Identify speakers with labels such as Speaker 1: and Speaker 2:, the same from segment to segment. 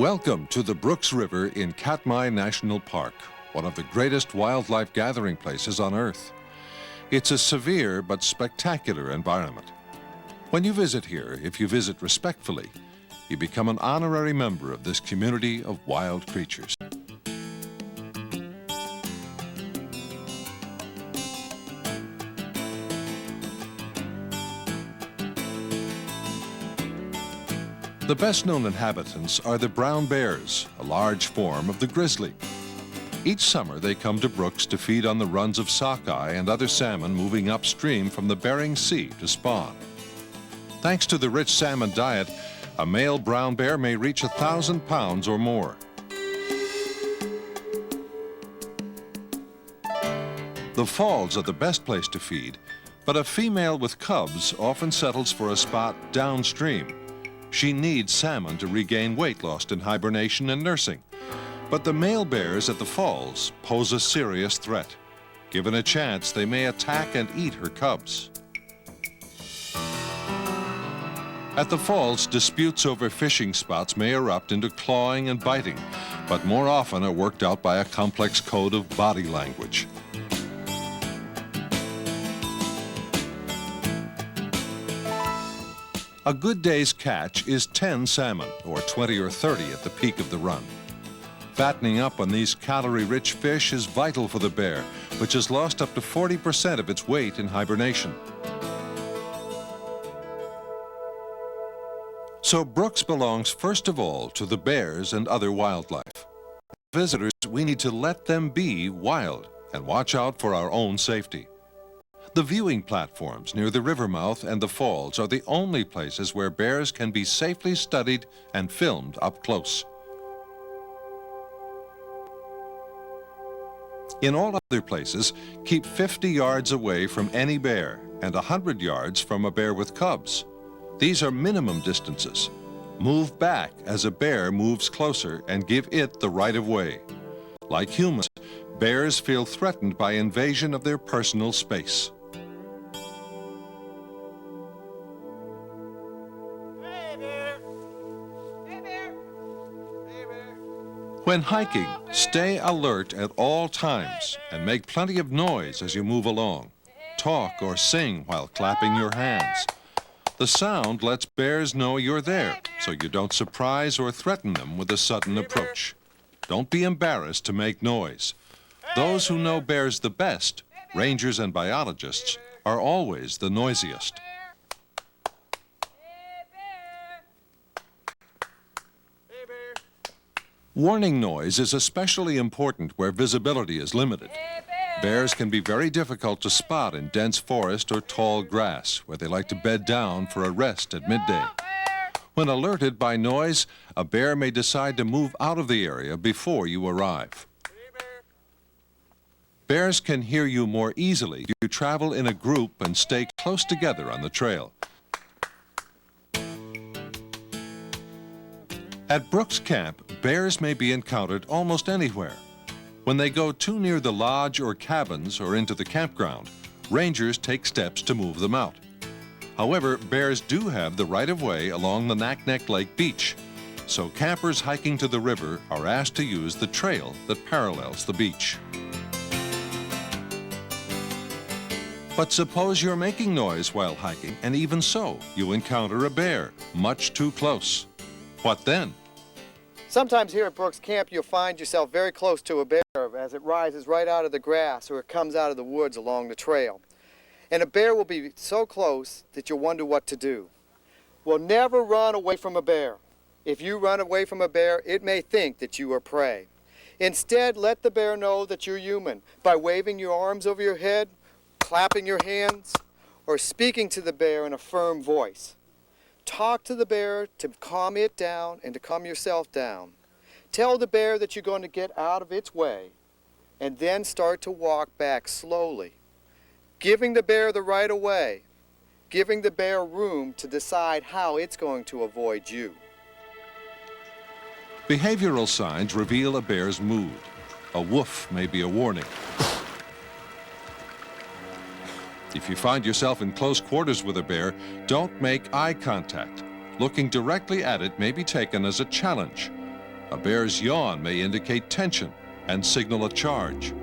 Speaker 1: Welcome to the Brooks River in Katmai National Park, one of the greatest wildlife gathering places on Earth. It's a severe but spectacular environment. When you visit here, if you visit respectfully, you become an honorary member of this community of wild creatures. The best-known inhabitants are the brown bears, a large form of the grizzly. Each summer they come to Brooks to feed on the runs of sockeye and other salmon moving upstream from the Bering Sea to spawn. Thanks to the rich salmon diet, a male brown bear may reach 1,000 pounds or more. The falls are the best place to feed, but a female with cubs often settles for a spot downstream. She needs salmon to regain weight lost in hibernation and nursing. But the male bears at the falls pose a serious threat. Given a chance, they may attack and eat her cubs. At the falls, disputes over fishing spots may erupt into clawing and biting, but more often are worked out by a complex code of body language. A good day's catch is 10 salmon, or 20 or 30 at the peak of the run. Fattening up on these calorie-rich fish is vital for the bear, which has lost up to 40% of its weight in hibernation. So Brooks belongs first of all to the bears and other wildlife. Visitors, we need to let them be wild and watch out for our own safety. The viewing platforms near the river mouth and the falls are the only places where bears can be safely studied and filmed up close. In all other places, keep 50 yards away from any bear and 100 yards from a bear with cubs. These are minimum distances. Move back as a bear moves closer and give it the right of way. Like humans, bears feel threatened by invasion of their personal space. When hiking, stay alert at all times and make plenty of noise as you move along. Talk or sing while clapping your hands. The sound lets bears know you're there, so you don't surprise or threaten them with a sudden approach. Don't be embarrassed to make noise. Those who know bears the best, rangers and biologists, are always the noisiest. Warning noise is especially important where visibility is limited. Bears can be very difficult to spot in dense forest or tall grass, where they like to bed down for a rest at midday. When alerted by noise, a bear may decide to move out of the area before you arrive. Bears can hear you more easily if you travel in a group and stay close together on the trail. At Brooks Camp, bears may be encountered almost anywhere. When they go too near the lodge or cabins or into the campground, rangers take steps to move them out. However, bears do have the right of way along the Naknek Lake beach, so campers hiking to the river are asked to use the trail that parallels the beach. But suppose you're making noise while hiking, and even so, you encounter a bear much too close. What then?
Speaker 2: Sometimes here at Brooks Camp you'll find yourself very close to a bear as it rises right out of the grass or it comes out of the woods along the trail. And a bear will be so close that you'll wonder what to do. Well, never run away from a bear. If you run away from a bear, it may think that you are prey. Instead, let the bear know that you're human by waving your arms over your head, clapping your hands, or speaking to the bear in a firm voice. Talk to the bear to calm it down and to calm yourself down. Tell the bear that you're going to get out of its way and then start to walk back slowly, giving the bear the right of way, giving the bear room to decide how it's going to avoid you.
Speaker 1: Behavioral signs reveal a bear's mood. A woof may be a warning. If you find yourself in close quarters with a bear, don't make eye contact. Looking directly at it may be taken as a challenge. A bear's yawn may indicate tension and signal a charge.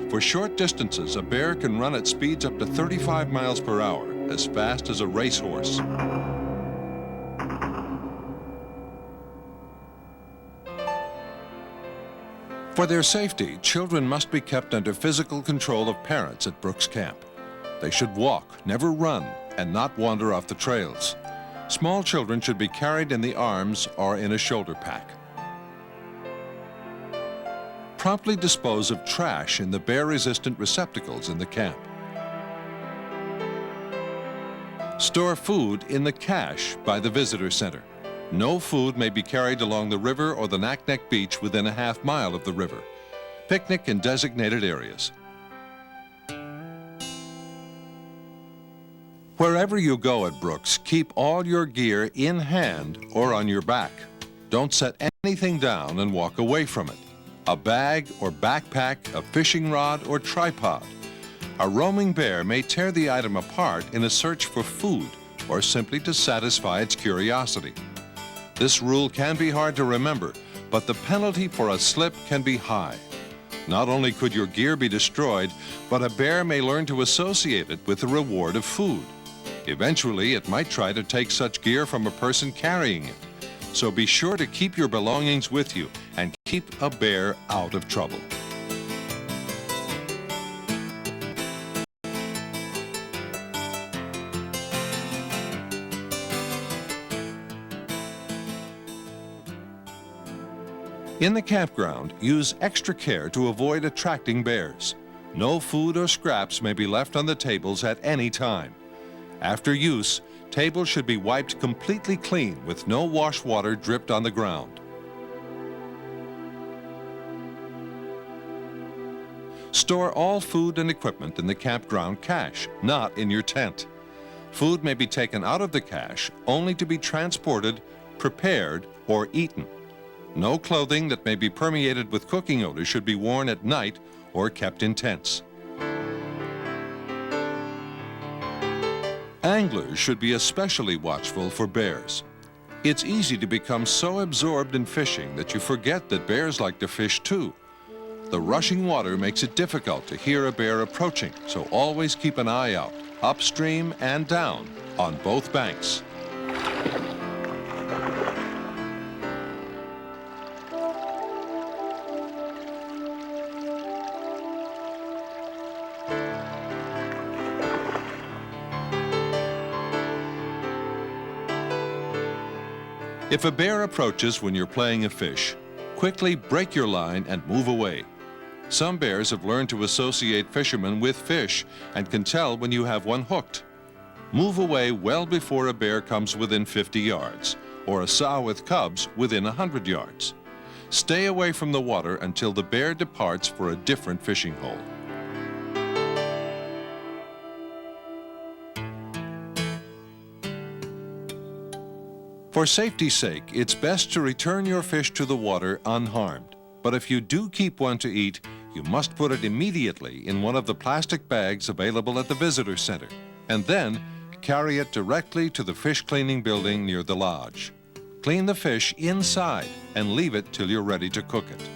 Speaker 1: For short distances, a bear can run at speeds up to 35 miles per hour, as fast as a racehorse. For their safety, children must be kept under physical control of parents at Brooks Camp. They should walk, never run, and not wander off the trails. Small children should be carried in the arms or in a shoulder pack. Promptly dispose of trash in the bear-resistant receptacles in the camp. Store food in the cache by the visitor center. No food may be carried along the river or the Naknek Beach within a half-mile of the river. Picnic in designated areas. Wherever you go at Brooks, keep all your gear in hand or on your back. Don't set anything down and walk away from it. A bag or backpack, a fishing rod or tripod. A roaming bear may tear the item apart in a search for food or simply to satisfy its curiosity. This rule can be hard to remember, but the penalty for a slip can be high. Not only could your gear be destroyed, but a bear may learn to associate it with the reward of food. Eventually, it might try to take such gear from a person carrying it. So be sure to keep your belongings with you and keep a bear out of trouble. In the campground, use extra care to avoid attracting bears. No food or scraps may be left on the tables at any time. After use, tables should be wiped completely clean with no wash water dripped on the ground. Store all food and equipment in the campground cache, not in your tent. Food may be taken out of the cache only to be transported, prepared, or eaten. No clothing that may be permeated with cooking odor should be worn at night or kept in tents. Anglers should be especially watchful for bears. It's easy to become so absorbed in fishing that you forget that bears like to fish too. The rushing water makes it difficult to hear a bear approaching, so always keep an eye out, upstream and down, on both banks. If a bear approaches when you're playing a fish, quickly break your line and move away. Some bears have learned to associate fishermen with fish and can tell when you have one hooked. Move away well before a bear comes within 50 yards, or a sow with cubs within 100 yards. Stay away from the water until the bear departs for a different fishing hole. For safety's sake, it's best to return your fish to the water unharmed. But if you do keep one to eat, you must put it immediately in one of the plastic bags available at the visitor center, and then carry it directly to the fish cleaning building near the lodge. Clean the fish inside and leave it till you're ready to cook it.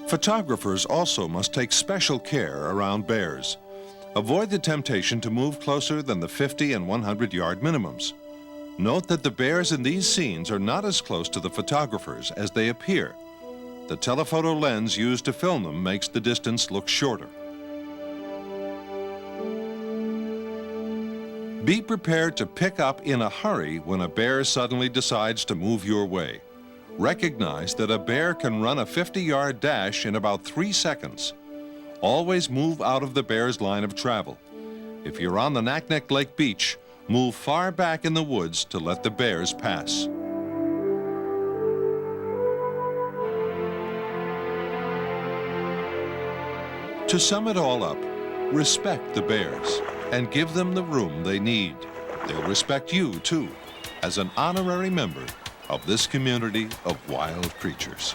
Speaker 1: Photographers also must take special care around bears. Avoid the temptation to move closer than the 50 and 100-yard minimums. Note that the bears in these scenes are not as close to the photographers as they appear. The telephoto lens used to film them makes the distance look shorter. Be prepared to pick up in a hurry when a bear suddenly decides to move your way. Recognize that a bear can run a 50-yard dash in about 3 seconds. Always move out of the bear's line of travel. If you're on the Naknek Lake Beach, move far back in the woods to let the bears pass. To sum it all up, respect the bears and give them the room they need. They'll respect you, too, as an honorary member of this community of wild creatures.